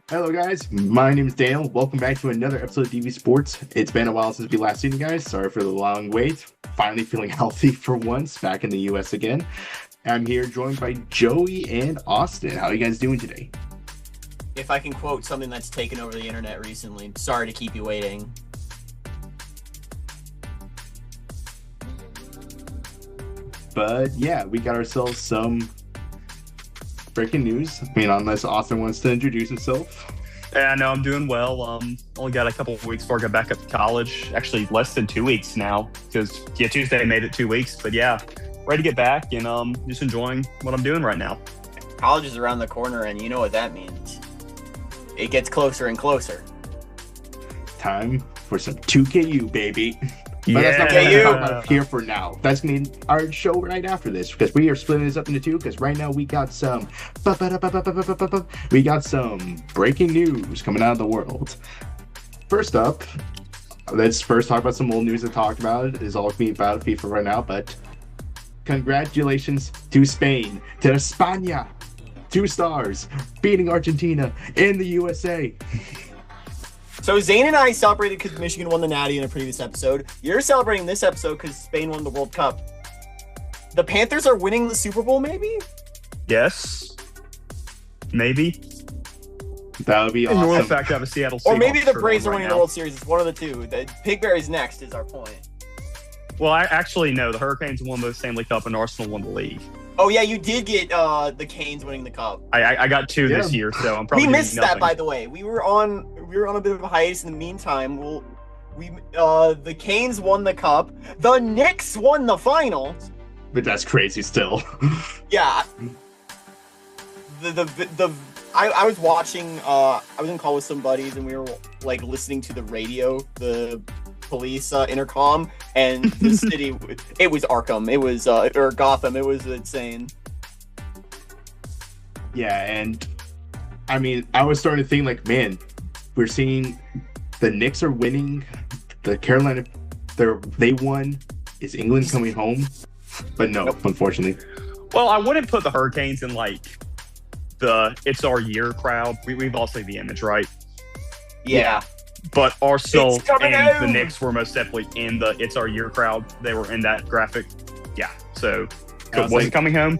Hello, guys. My name is Daniel. Welcome back to another episode of DV Sports. It's been a while since we last seen you guys. Sorry for the long wait. Finally feeling healthy for once, back in the US again. I'm here joined by Joey and Austin. How are you guys doing today? If I can quote something that's taken over the internet recently, sorry to keep you waiting. But yeah, we got ourselves some breaking news. I mean, unless Austin wants to introduce himself. Yeah, no, I'm doing well. Only got a couple of weeks before I go back up to college. Actually, less than 2 weeks now, because Tuesday made it 2 weeks. But yeah, ready to get back and just enjoying what I'm doing right now. College is around the corner, and you know what that means. It gets closer and closer. Time for some 2KU, baby. But Yeah. that's not what we're talking about here for now. That's going to be our show right after this, because we are splitting this up into two, because right now we got some breaking news coming out of the world. First up, let's first talk about some old news to talk about. It is all going to be about FIFA right now, but congratulations to Spain, to España, 2 stars, beating Argentina in the USA. So Zane and I celebrated because Michigan won the Natty in a previous episode. You're celebrating this episode because Spain won the World Cup. The Panthers are winning the Super Bowl, maybe? Yes, maybe. That would be awesome. Ignore the fact I have a Seattle Seahawks Or maybe the shirt Braves on are right winning now. the World Series. It's one of the two. The Pigberry's next is our point. Well, I actually know the Hurricanes won the Stanley Cup and Arsenal won the league. Oh, yeah, you did get the Canes winning the Cup. I got 2 Yeah. this year, so I'm probably We doing missed nothing. that, by the way. We were on a bit of a hiatus in the meantime. The Canes won the cup. The Knicks won the final. But that's crazy still. Yeah. I was watching. I was in call with some buddies, and we were like listening to the radio, the police intercom, and the city. It was Arkham. It was or Gotham. It was insane. Yeah, and I mean, I was starting to think like, man, we're seeing the Knicks are winning, the Carolina, they won. Is England coming home? But no, unfortunately. Well, I wouldn't put the Hurricanes in like the "It's Our Year" crowd. We've all seen the image, right? Yeah. But Arsenal It's coming and the home! Knicks were most definitely in the "It's Our Year" crowd. They were in that graphic. Yeah. So I was was like- it coming home?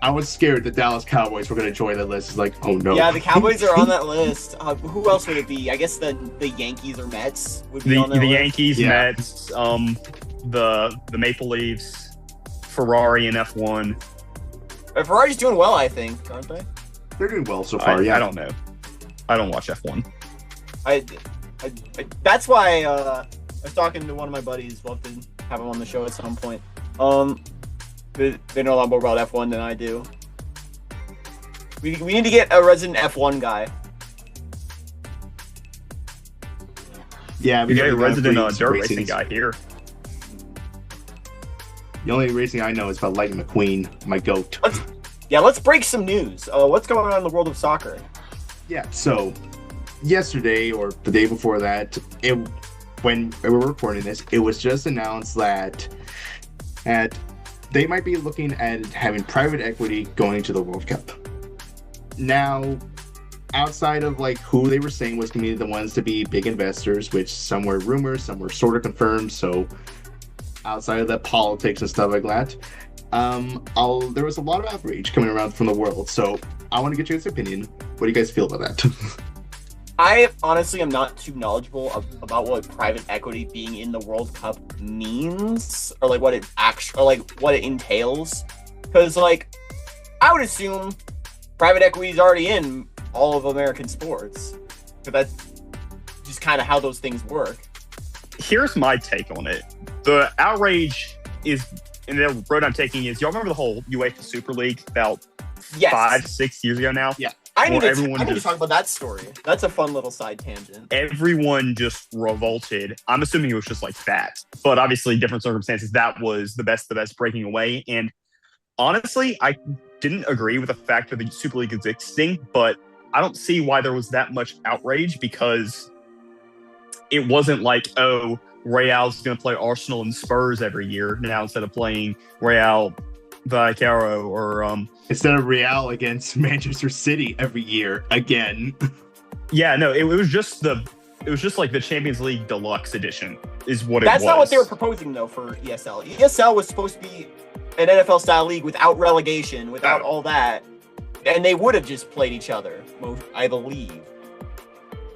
I was scared the Dallas Cowboys were going to join the list. It's like, oh no. Yeah, the Cowboys are on that list. Who else would it be? I guess the Yankees or Mets would be The on that list. Yankees, Yeah. Mets, the Maple Leafs, Ferrari, and F1. Ferrari's doing well, I think, aren't they? They're doing well so far, yeah. I don't know. I don't watch F1. I that's why I was talking to one of my buddies. We'll have to have him on the show at some point. They know a lot more about F1 than I do. We need to get a resident F1 guy. Yeah, We got a gotta resident breed some dirt racing. racing guy here. The only racing I know is about Lightning McQueen, my goat. Let's break some news. What's going on in the world of soccer? Yeah, so yesterday or the day before that, when we were recording this, it was just announced that they might be looking at having private equity going to the World Cup. Now, outside of like who they were saying was going to be the ones to be big investors, which some were rumors, some were sort of confirmed. So outside of that politics and stuff like that, there was a lot of outrage coming around from the world. So I want to get your guys' opinion. What do you guys feel about that? I honestly am not too knowledgeable about what private equity being in the World Cup means, or like what it what it entails. Because like, I would assume private equity is already in all of American sports, but that's just kind of how those things work. Here's my take on it. The outrage is, and the road I'm taking is, y'all remember the whole UEFA Super League about Yes, 5-6 years ago now? Yeah. I need, Or to, everyone I need to just- talk about that story. That's a fun little side tangent. Everyone just revolted. I'm assuming it was just like that, but obviously different circumstances. That was the best breaking away. And honestly, I didn't agree with the fact that the Super League is existing, but I don't see why there was that much outrage, because it wasn't like, oh, Real's going to play Arsenal and Spurs every year now instead of playing Real Vallecano or Instead of Real against Manchester City every year again. Yeah, no, it was just like the Champions League Deluxe Edition is what it was. That's not what they were proposing though for ESL. ESL was supposed to be an NFL style league without relegation, without all that, and they would have just played each other, I believe.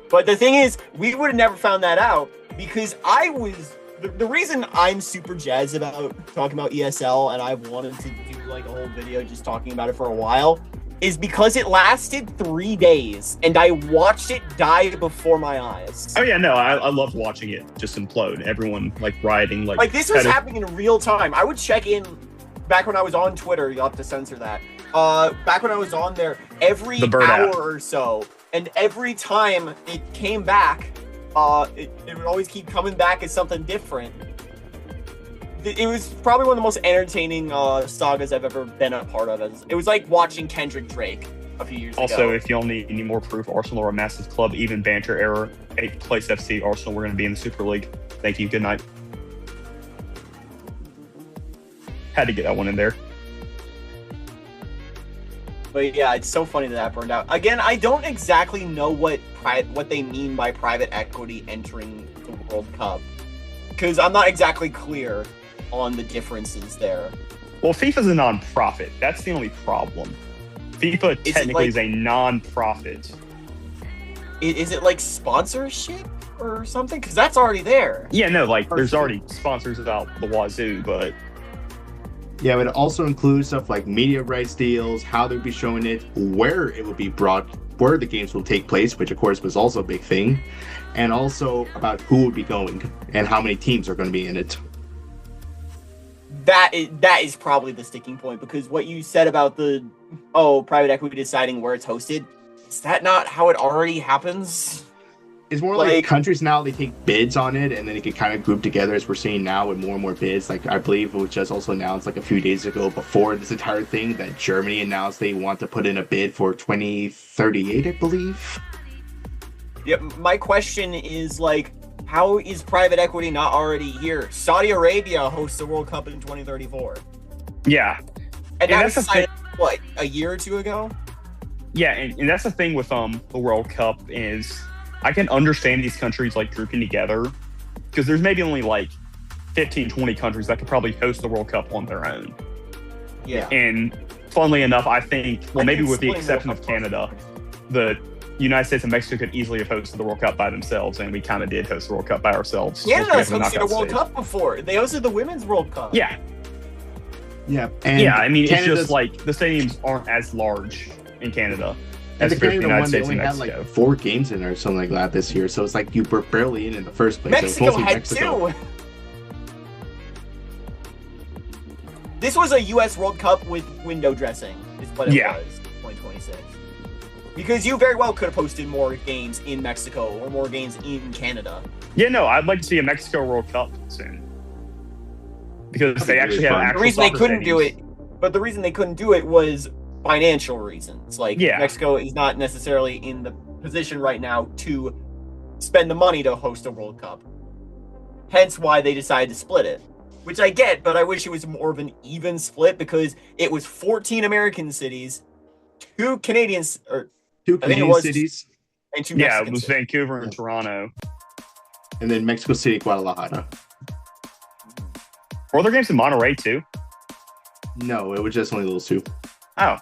But the thing is, we would have never found that out because the reason I'm super jazzed about talking about ESL and I've wanted to do like a whole video just talking about it for a while is because it lasted 3 days and I watched it die before my eyes. Oh yeah, no, I loved watching it just implode. Everyone like rioting, like this was happening in real time. I would check in back when I was on Twitter. You'll have to censor that. Back when I was on there, every hour or so, and every time it came back, it would always keep coming back as something different. It was probably one of the most entertaining sagas I've ever been a part of. It was like watching Kendrick Drake a few years ago. Also, if y'all need any more proof, Arsenal are a massive club, even banter era, 8th place FC, Arsenal, we're going to be in the Super League. Thank you. Good night. Had to get that one in there. But yeah, it's so funny that burned out. Again, I don't exactly know what they mean by private equity entering the World Cup. Because I'm not exactly clear on the differences there. Well, FIFA's a non-profit. That's the only problem. FIFA technically is a non-profit. Is it like sponsorship or something? Because that's already there. Yeah, no, like there's already sponsors about the wazoo, but... Yeah, but it also includes stuff like media rights deals, how they'll be showing it, where it will be brought, where the games will take place, which of course was also a big thing, and also about who will be going and how many teams are going to be in it. That is probably the sticking point, because what you said about the private equity deciding where it's hosted, is that not how it already happens? It's more like countries now, they take bids on it, and then it can kind of group together, as we're seeing now with more and more bids. Like, I believe it was just also announced like a few days ago before this entire thing that Germany announced they want to put in a bid for 2038, I believe. Yeah, my question is, like, how is private equity not already here? Saudi Arabia hosts the World Cup in 2034. Yeah. And that was decided, what, a year or two ago? Yeah, and that's the thing with the World Cup is... I can understand these countries like grouping together because there's maybe only like 15, 20 countries that could probably host the World Cup on their own. Yeah. And funnily enough, I think, well, maybe with the exception of Canada, the United States and Mexico could easily have hosted the World Cup by themselves, and we kind of did host the World Cup by ourselves. Canada's hosted a World Cup before. They hosted the Women's World Cup. Yeah. Yeah. And yeah, I mean, Canada's... it's just like the stadiums aren't as large in Canada. And the Canada one, they only had like 4 games in or something like that this year, so it's like you were barely in the first place. Mexico had 2. This was a U.S. World Cup with window dressing, is what it was, 2026. Because you very well could have posted more games in Mexico or more games in Canada. Yeah, no, I'd like to see a Mexico World Cup soon. Because they actually have actual the reason they couldn't do it, but the reason they couldn't do it was financial reasons. Like, Mexico is not necessarily in the position right now to spend the money to host a World Cup. Hence why they decided to split it. Which I get, but I wish it was more of an even split because it was 14 American cities, 2 Canadian cities, and 2 Mexican it was Vancouver and Toronto. And then Mexico City, Guadalajara. Were there games in Monterrey too? No, it was just only those 2. Oh,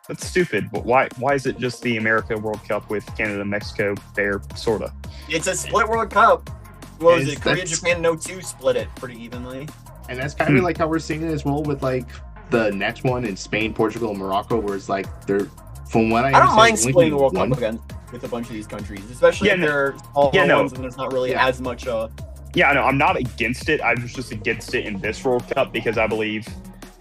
that's stupid. But why is it just the America World Cup with Canada and Mexico there, sort of? It's a split World Cup. What was it? Korea, Japan, and 02 split it pretty evenly. And that's kind of like how we're seeing it as well with like the next one in Spain, Portugal, and Morocco, where it's like they're, from what I don't mind splitting the World Cup again with a bunch of these countries, especially if they're all ones and there's not really as much. Yeah, no, I'm not against it. I was just against it in this World Cup because I believe,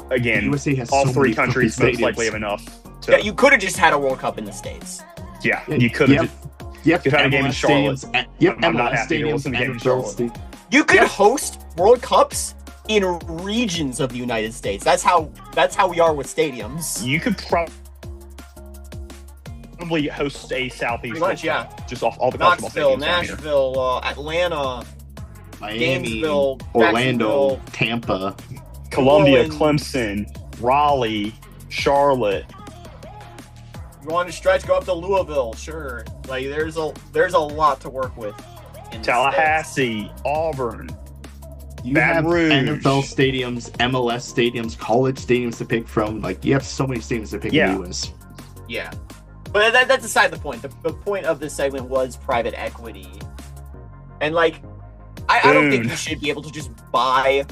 again, all 3 countries most likely have enough. Yeah, you could have just had a World Cup in the States. Yeah, you could have. You could have had a game in Charlotte. I'm not happy there wasn't a game in Charlotte. You could host World Cups in regions of the United States. That's how we are with stadiums. You could probably host a Southeast. Pretty much, yeah. Just off all the Knoxville, Nashville, Atlanta, Miami, Gainesville, Orlando, Tampa, Columbia, Clemson, Raleigh, Charlotte. You want to stretch? Go up to Louisville, sure. Like there's a lot to work with. In Tallahassee, Auburn, You Baton have Rouge. NFL stadiums, MLS stadiums, college stadiums to pick from. Like, you have so many stadiums to pick Yeah. in the U.S. Yeah, but that's aside the point. The point of this segment was private equity, and like, I don't think Boom. you should be able to just buy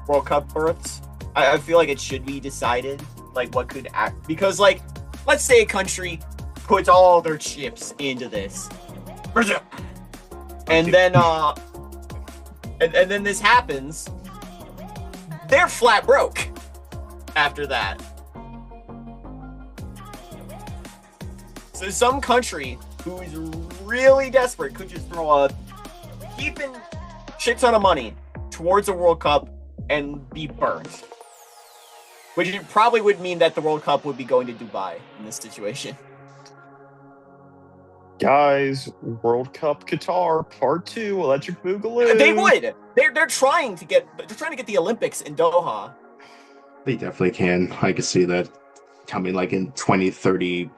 World Cup berths. I feel like it should be decided, like what could act, because like, let's say a country puts all their chips into this, and then and then this happens, they're flat broke after that. So some country who is really desperate could just throw a heaping shit ton of money towards a World Cup and be burnt. Which it probably would mean that the World Cup would be going to Dubai in this situation. Guys, World Cup Qatar Part 2, Electric Boogaloo. They would. They're trying to get the Olympics in Doha. They definitely can. I can see that coming like in 2030,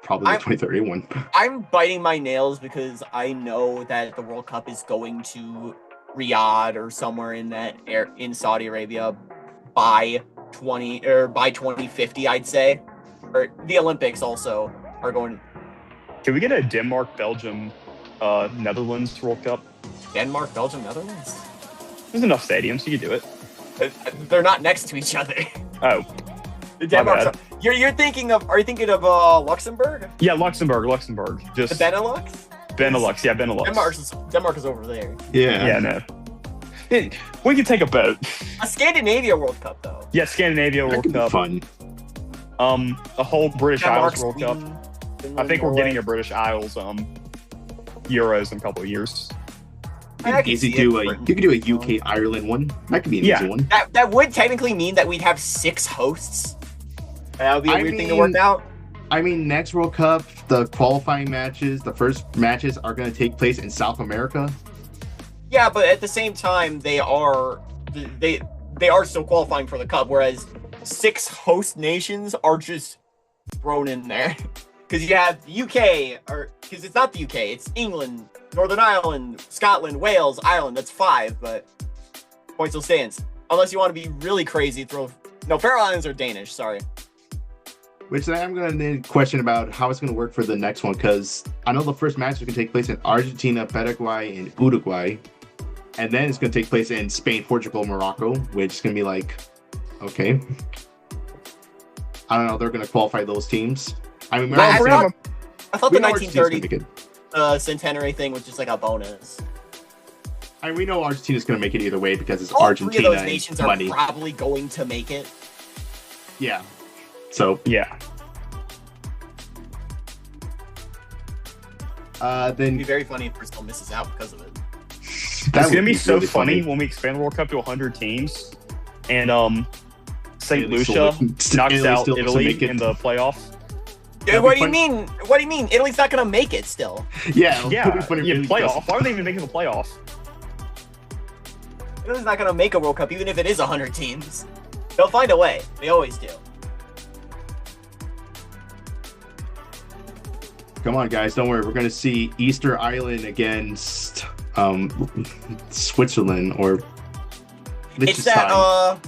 probably 2031. I'm biting my nails because I know that the World Cup is going to Riyadh or somewhere in that in Saudi Arabia by 2050, I'd say. Or the Olympics also are going. Can we get a Denmark, Belgium, Netherlands World Cup? Denmark, Belgium, Netherlands? There's enough stadiums. You can do it. They're not next to each other. Oh, Denmark. You're thinking of? Are you thinking of Luxembourg? yeah, Luxembourg. Just The Benelux? Benelux. Yeah, Benelux. Denmark is over there. Yeah. Yeah, no. We can take a boat. A Scandinavia World Cup though. Yeah, Scandinavia That World could be Cup. fun. The whole British Denmark, Isles World Cup. Sweden, I Finland, think we're Norway. getting a British Isles Euros in a couple of years. I can Easy see do it. a you could do a UK Ireland one. That could be an Yeah. easy one. That would technically mean that we'd have 6 hosts. That would be a I weird thing to work mean- out. I mean, next World Cup, the qualifying matches, the first matches are going to take place in South America. Yeah, but at the same time, they are still qualifying for the cup, whereas 6 host nations are just thrown in there. Because you have the UK, or because it's not the UK, it's England, Northern Ireland, Scotland, Wales, Ireland. That's 5, but point still stands. Unless you want to be really crazy, Faroe Islands are Danish. Sorry. Which I'm going to question about how it's going to work for the next one, because I know the first match is going to take place in Argentina, Paraguay, and Uruguay. And then it's going to take place in Spain, Portugal, Morocco, which is going to be like, okay. I don't know. They're going to qualify those teams. I mean, I Morocco- thought we the know Argentina's gonna 1930 make it. centenary thing was just like a bonus. I mean, we know Argentina's going to make it either way because it's All 3 Argentina of those nations and are money. probably going to make it. Yeah. So, Yeah. It'd be then very funny if Brazil misses out because of it. that It's would gonna be so really funny when we expand the World Cup to 100 teams, and St. Italy Lucia still- knocks Italy out still doesn't Italy make it. in the playoff. That'd What be do you fun. mean? What do you mean? Italy's not going to make it still. Yeah, it'll Yeah, be funny if yeah, Italy playoff. doesn't. Why are they even making the playoff? Italy's not going to make a World Cup, even if it is 100 teams. They'll find a way. They always do. Come on, guys, don't worry. We're gonna see Easter Island against Switzerland or It's Liechtenstein.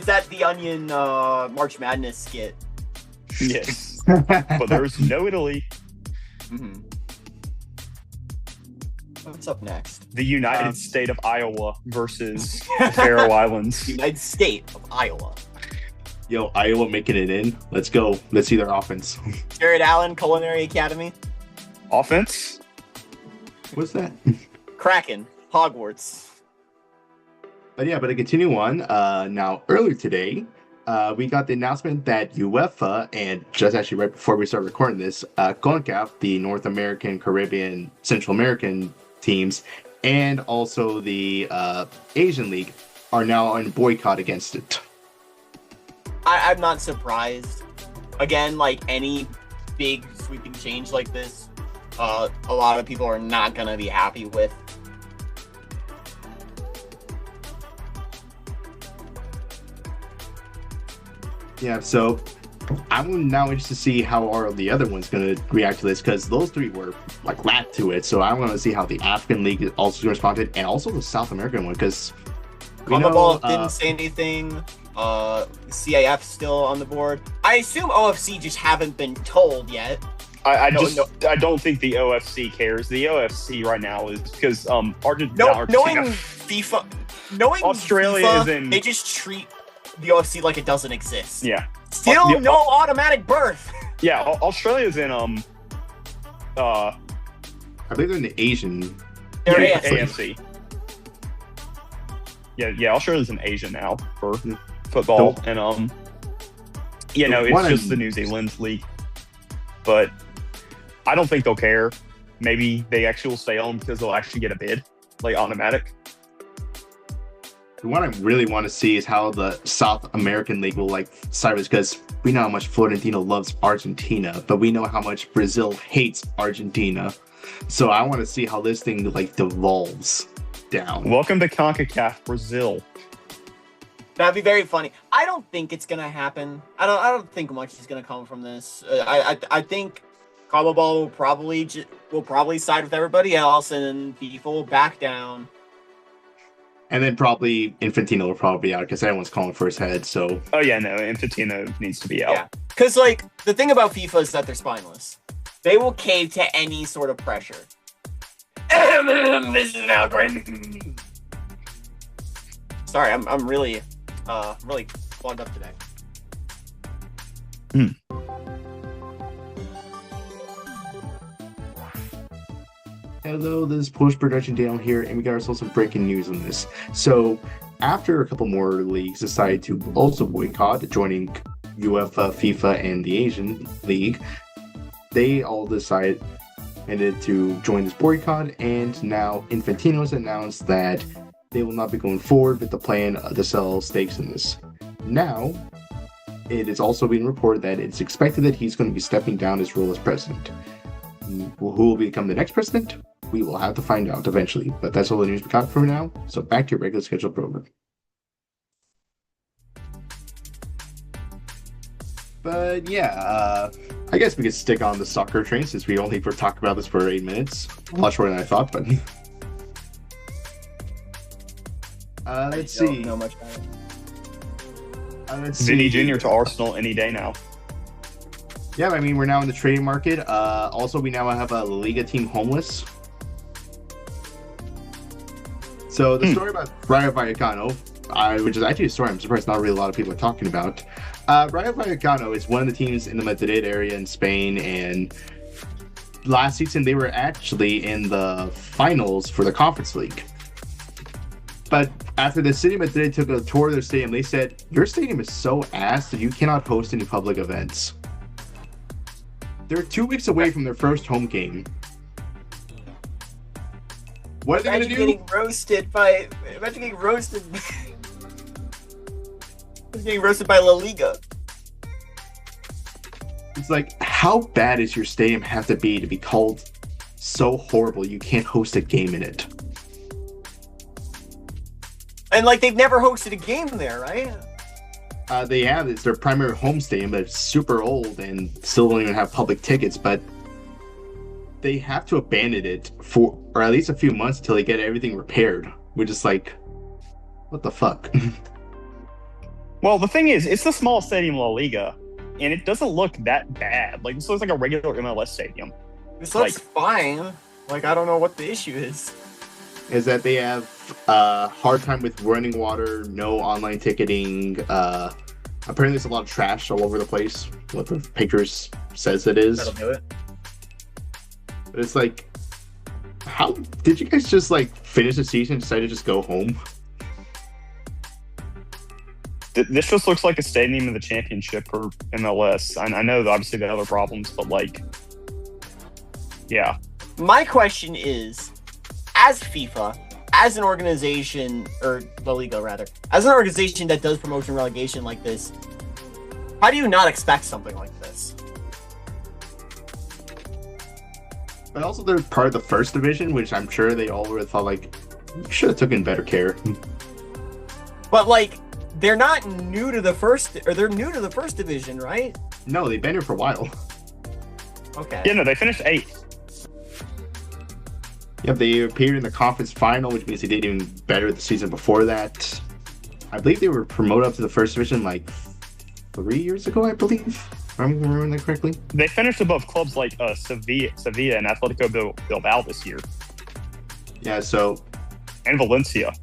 that The Onion March Madness skit. Yes, but there's no Italy. Mm-hmm. What's up next? The United State of Iowa versus the Faroe Islands. United States of Iowa. Yo, Iowa making it in. Let's go. Let's see their offense. Jared Allen Culinary Academy. Offense. What's that? Kraken. Hogwarts. But to continue on, now earlier today, we got the announcement that UEFA, and just actually right before we start recording this, CONCACAF, the North American, Caribbean, Central American teams, and also the Asian League are now on boycott against it. I'm not surprised. Again, like any big sweeping change like this, a lot of people are not going to be happy with. Yeah, so I'm now interested to see how are the other ones going to react to this, because those three were like lapped to it. So I want to see how the African League is also going to respond to it, and also the South American one, because CONMEBOL didn't say anything. CAF still on the board. I assume OFC just haven't been told yet. I don't think the OFC cares. The OFC right now is because Argentina. Knowing FIFA, knowing Australia FIFA, is in. they just treat the OFC like it doesn't exist. Yeah. Still no automatic birth. Yeah, Australia's in I believe they're in the Asian. They're AFC. Yeah, Australia's in Asia now for football, and it's just the New Zealand league. But I don't think they'll care. Maybe they actually will stay on because they'll actually get a bid, like automatic. What I really want to see is how the South American League will side with, because we know how much Florentino loves Argentina, but we know how much Brazil hates Argentina. So I want to see how this thing devolves down. Welcome to CONCACAF Brazil. That'd be very funny. I don't think it's gonna happen. I don't think much is gonna come from this. I think CONMEBOL will probably side with everybody else, and FIFA will back down. And then probably Infantino will probably be out, because everyone's calling for his head. So. Oh yeah, no, Infantino needs to be out. Yeah, because the thing about FIFA is that they're spineless. They will cave to any sort of pressure. This is now great. Sorry, I'm really clogged up today. Hello, this is post-production Daniel here, and we got ourselves some breaking news on this. So, after a couple more leagues decided to also boycott, joining UEFA, FIFA, and the Asian League, they all decided to join this boycott, and now Infantino's announced that they will not be going forward with the plan to sell stakes in this. Now, it is also being reported that it's expected that he's going to be stepping down his role as president. Who will become the next president? We will have to find out eventually, but that's all the news we got for now. So back to your regular scheduled program. But yeah, I guess we could stick on the soccer train since we only were talking about this for 8 minutes. A lot shorter than I thought, but let's see. Don't know much about it. Let's Vinny see. Jr. to Arsenal any day now. Yeah, I mean, we're now in the trading market. Also, we now have a La Liga team homeless. So the story about Rayo Vallecano, which is actually a story I'm surprised not really a lot of people are talking about. Rayo Vallecano is one of the teams in the Madrid area in Spain, and last season they were actually in the finals for the Conference League. But after the city of Madrid took a tour of their stadium, they said, your stadium is so ass that you cannot host any public events. They're 2 weeks away from their first home game. What are they going to do? Imagine getting roasted by La Liga. It's like, how bad does your stadium have to be called so horrible you can't host a game in it? And they've never hosted a game there, right? They have. It's their primary home stadium, but it's super old and still don't even have public tickets, but they have to abandon it for at least a few months until they get everything repaired. We're just like, what the fuck? Well, the thing is, it's the smallest stadium in La Liga, and it doesn't look that bad. This looks like a regular MLS stadium. This looks fine. I don't know what the issue is. Is that they have a hard time with running water, no online ticketing. Apparently there's a lot of trash all over the place. What the pictures says it is. That'll do it. But it's like, how did you guys just finish the season and decide to just go home? This just looks like a stadium in the championship or MLS. I know obviously the other problems, but yeah. My question is, as FIFA, as an organization, or La Liga rather, as an organization that does promotion relegation like this, how do you not expect something like this? But also they're part of the first division, which I'm sure they all would have thought you should have taken better care. But they're not new to the first, or they're new to the first division, right? No, they've been here for a while. Okay. Yeah, no, they finished 8th. Yep, they appeared in the conference final, which means they did even better the season before that. I believe they were promoted up to the first division like 3 years ago, I believe. If I'm remembering that correctly. They finished above clubs like Sevilla and Atletico Bilbao this year. Yeah, so And Valencia.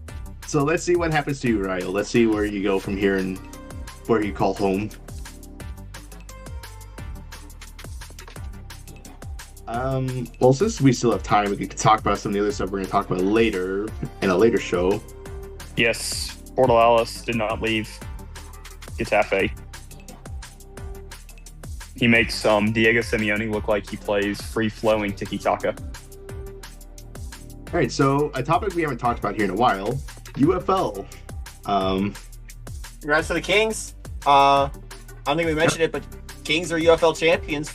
So let's see what happens to you, Rayo. Let's see where you go from here and where you call home. Well, since we still have time, we can talk about some of the other stuff we're going to talk about later in a later show. Yes, Portales did not leave Getafe. He makes Diego Simeone look like he plays free-flowing tiki-taka. All right, so a topic we haven't talked about here in a while, UFL. Congrats to the Kings. I don't think we mentioned it, but Kings are UFL champions.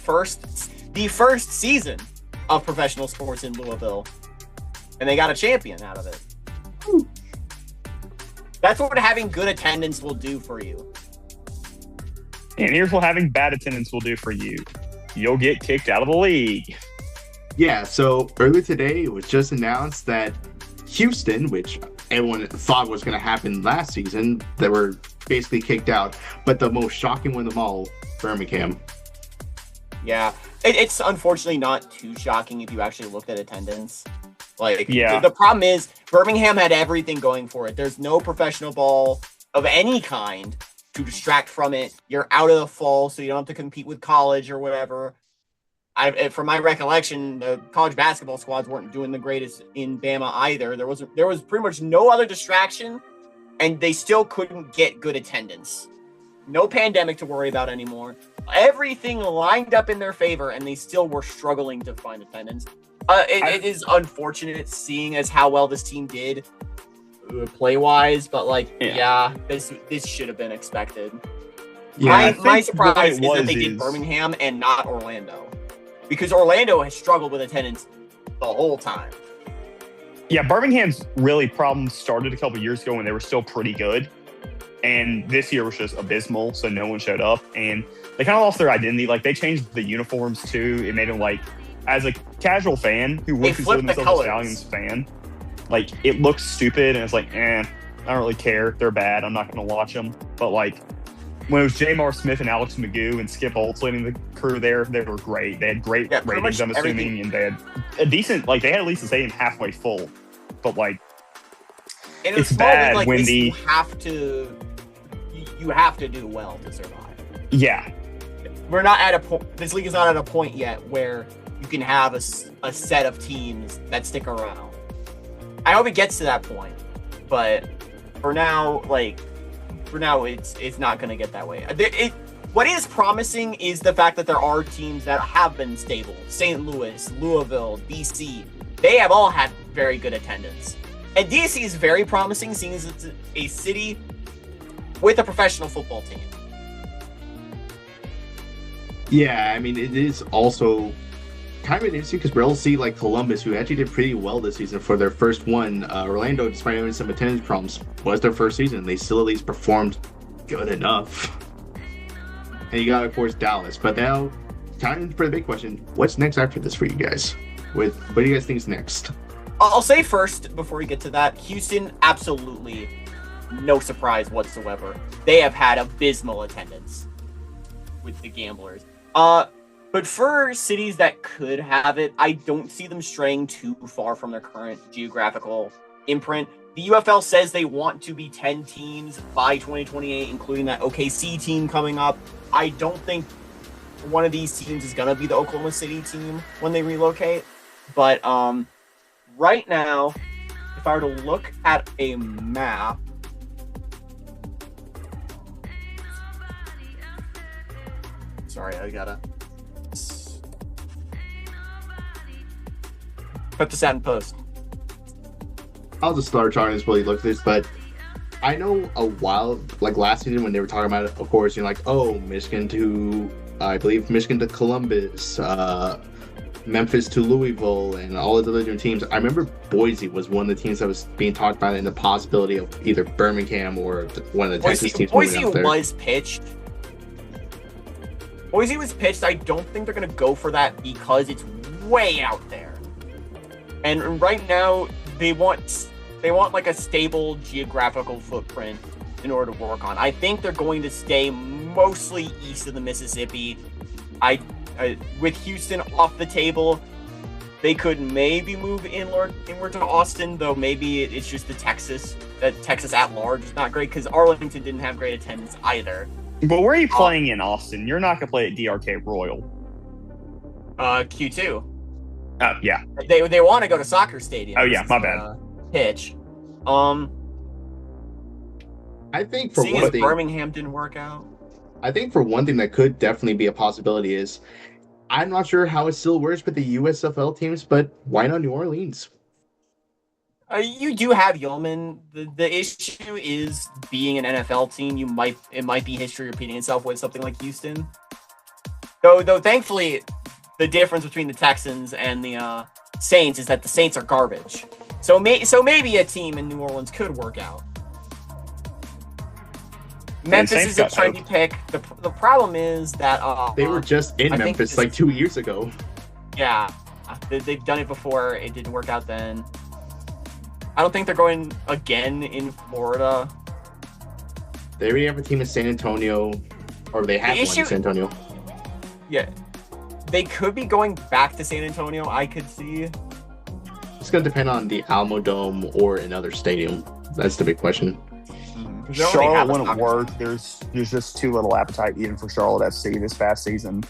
The first season of professional sports in Louisville, and they got a champion out of it. Whew. That's what having good attendance will do for you. And here's what having bad attendance will do for you. You'll get kicked out of the league. Yeah, so earlier today, it was just announced that Houston, which everyone thought was going to happen last season, they were basically kicked out. But the most shocking one of them all, Birmingham. Yeah, it's unfortunately not too shocking if you actually looked at attendance. Like, yeah. The problem is Birmingham had everything going for it. There's no professional ball of any kind to distract from it. You're out of the fall, so you don't have to compete with college or whatever. From my recollection, the college basketball squads weren't doing the greatest in Bama either. There was pretty much no other distraction, and they still couldn't get good attendance. No pandemic to worry about anymore. Everything lined up in their favor, and they still were struggling to find attendance. It is unfortunate seeing as how well this team did play-wise, but this should have been expected. Yeah, my surprise is that they did Birmingham and not Orlando, because Orlando has struggled with attendance the whole time. Yeah, Birmingham's really problem started a couple years ago when they were still pretty good. And this year was just abysmal, so no one showed up. And they kind of lost their identity. Like, they changed the uniforms, too. It made them, like, as a casual fan who would consider themselves a Stallions fan, like, it looks stupid. And it's like, I don't really care. They're bad. I'm not going to watch them. But, like, when it was Jamar Smith and Alex Magoo and Skip Holtz leading the crew there, they were great. They had great ratings, I'm assuming. And they had a decent, like, they had at least the stadium halfway full. But, like, it's bad like when this, you have to do well to survive. Yeah. We're not at a point. This league is not at a point yet where you can have a set of teams that stick around. I hope it gets to that point, but for now, it's not going to get that way. What is promising is the fact that there are teams that have been stable. St. Louis, Louisville, DC. They have all had very good attendance. And DC is very promising, seeing as it's a city with a professional football team. Yeah, I mean, it is also kind of interesting because we'll see like Columbus, who actually did pretty well this season for their first one. Orlando, despite having some attendance problems, was their first season. They still at least performed good enough. And you got, of course, Dallas. But now, time for the big question. What's next after this for you guys? What do you guys think is next? I'll say first, before we get to that, Houston, absolutely no surprise whatsoever. They have had abysmal attendance with the Gamblers. But for cities that could have it, I don't see them straying too far from their current geographical imprint. The UFL says they want to be 10 teams by 2028, including that OKC team coming up. I don't think one of these teams is going to be the Oklahoma City team when they relocate. But right now, if I were to look at a map, sorry, I gotta put this out in post. I'll just start trying to really look at this, but I know a while, like last season when they were talking about it, of course, like, Michigan to, I believe, Michigan to Columbus, Memphis to Louisville, and all of the other different teams. I remember Boise was one of the teams that was being talked about in the possibility of either Birmingham or one of the Texas teams. Boise was pitched. Boise was pitched. I don't think they're going to go for that because it's way out there. And right now, they want like a stable geographical footprint in order to work on. I think they're going to stay mostly east of the Mississippi. With Houston off the table, they could maybe move inward to Austin, though maybe it's just Texas at large is not great because Arlington didn't have great attendance either. But where are you playing in Austin? You're not going to play at DRK Royal. Q2. Yeah. They want to go to Soccer Stadium. Oh, yeah, my bad. Pitch. I think for seeing one as thing, Birmingham didn't work out. I think for one thing that could definitely be a possibility is I'm not sure how it still works with the USFL teams, but why not New Orleans? You do have Yeoman. The issue is being an NFL team. It might be history repeating itself with something like Houston. Though thankfully, the difference between the Texans and the Saints is that the Saints are garbage. So maybe a team in New Orleans could work out. Memphis is a trendy pick. The problem is that they were just in Memphis like 2 years ago. Yeah, they've done it before. It didn't work out then. I don't think they're going again in Florida. They already have a team in San Antonio, or they have one in San Antonio. Yeah, they could be going back to San Antonio. I could see. It's going to depend on the Alamo Dome or another stadium. That's the big question. Charlotte wouldn't work. There's just too little appetite even for Charlotte FC this past season.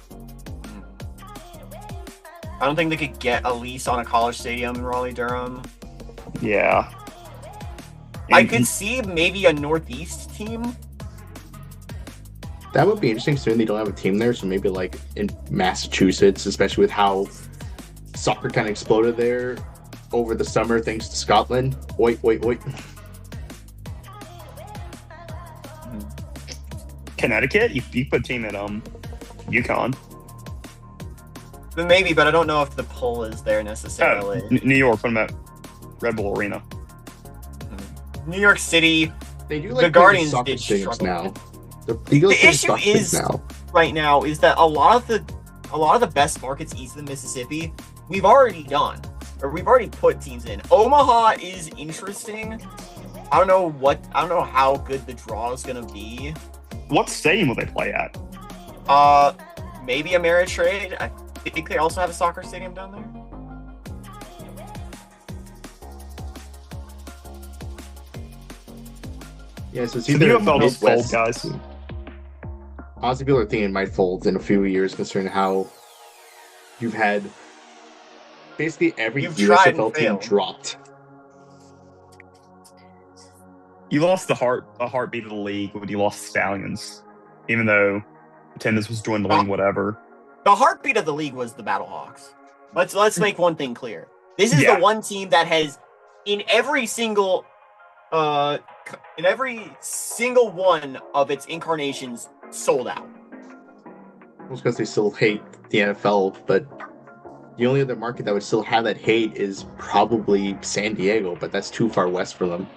I don't think they could get a lease on a college stadium in Raleigh-Durham. Yeah. I could see maybe a Northeast team. That would be interesting considering they don't have a team there, so maybe like in Massachusetts, especially with how soccer kind of exploded there over the summer thanks to Scotland. Wait. Connecticut? You put a team at UConn. Maybe, but I don't know if the pull is there necessarily. New York, put them at Red Bull Arena. New York City, they do like the Guardians did struggle now. The issue is right now is that a lot of the best markets east of the Mississippi we've already done, or we've already put teams in. Omaha is interesting. I don't know how good the draw is gonna be. What stadium will they play at? Maybe Ameritrade. I think they also have a soccer stadium down there. Yeah, so it's the either UFL just fold, guys. Honestly, people are thinking it might fold in a few years, considering how you've had basically every USFL team dropped. You lost the heartbeat of the league when you lost the Stallions, even though attendance was dwindling, whatever. The heartbeat of the league was the Battlehawks. Let's make one thing clear. This is the one team that has, in every single one of its incarnations, sold out. Well, it's because they still hate the NFL, but the only other market that would still have that hate is probably San Diego, but that's too far west for them.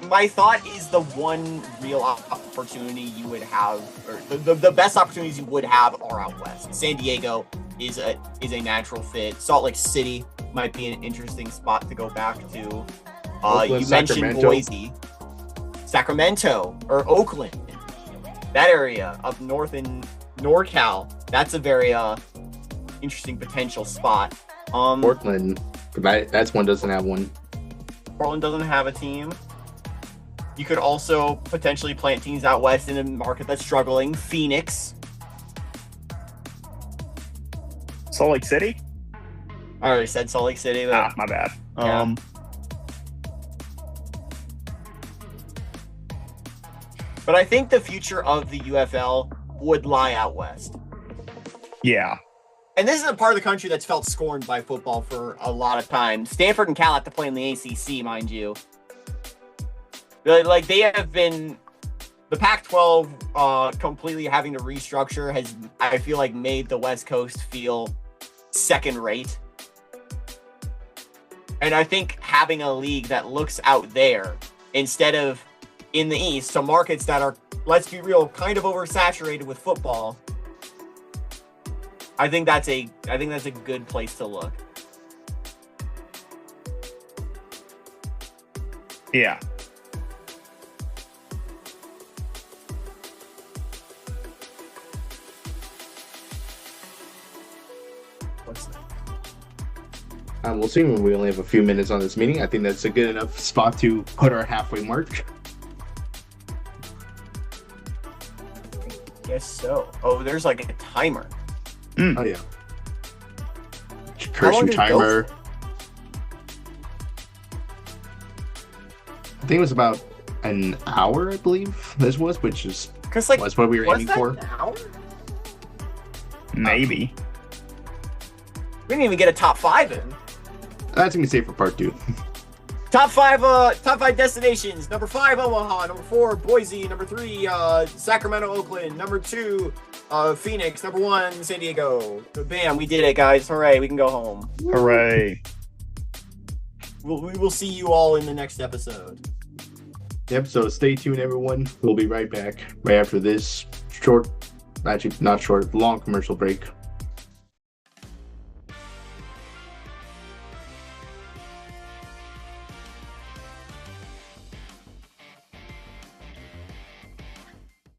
My thought is the one real opportunity you would have, or the best opportunities you would have, are out west. San Diego is a natural fit. Salt Lake City might be an interesting spot to go back to. You mentioned Boise, Sacramento, or Oakland. That area up north in NorCal, that's a very interesting potential spot. Portland, that's one doesn't have one. Portland doesn't have a team. You could also potentially plant teams out west in a market that's struggling. Phoenix. Salt Lake City? I already said Salt Lake City. But... my bad. Yeah. But I think the future of the UFL would lie out west. Yeah. And this is a part of the country that's felt scorned by football for a lot of time. Stanford and Cal have to play in the ACC, mind you. Like, they have been... The Pac-12 completely having to restructure has, I feel like, made the West Coast feel second-rate. And I think having a league that looks out there instead of in the East, so markets that are let's be real, kind of oversaturated with football. I think that's a good place to look. Yeah. What's that? We'll see when we only have a few minutes on this meeting. I think that's a good enough spot to put our halfway mark. Guess so. Oh, there's like a timer. Oh yeah. How long Cursing did it go timer. for? I think it was about an hour, I believe this was, which is Because like, was what we were was aiming that for. an hour? Maybe. We didn't even get a top 5 in. That's gonna be safe for part 2. Top five destinations. Number 5, Omaha. Number 4, Boise. Number 3, Sacramento, Oakland. Number 2, Phoenix. Number 1, San Diego. Bam, we did it, guys. Hooray, we can go home. Hooray. We will see you all in the next episode. Yep, so stay tuned, everyone. We'll be right back right after this short, actually not short, long commercial break.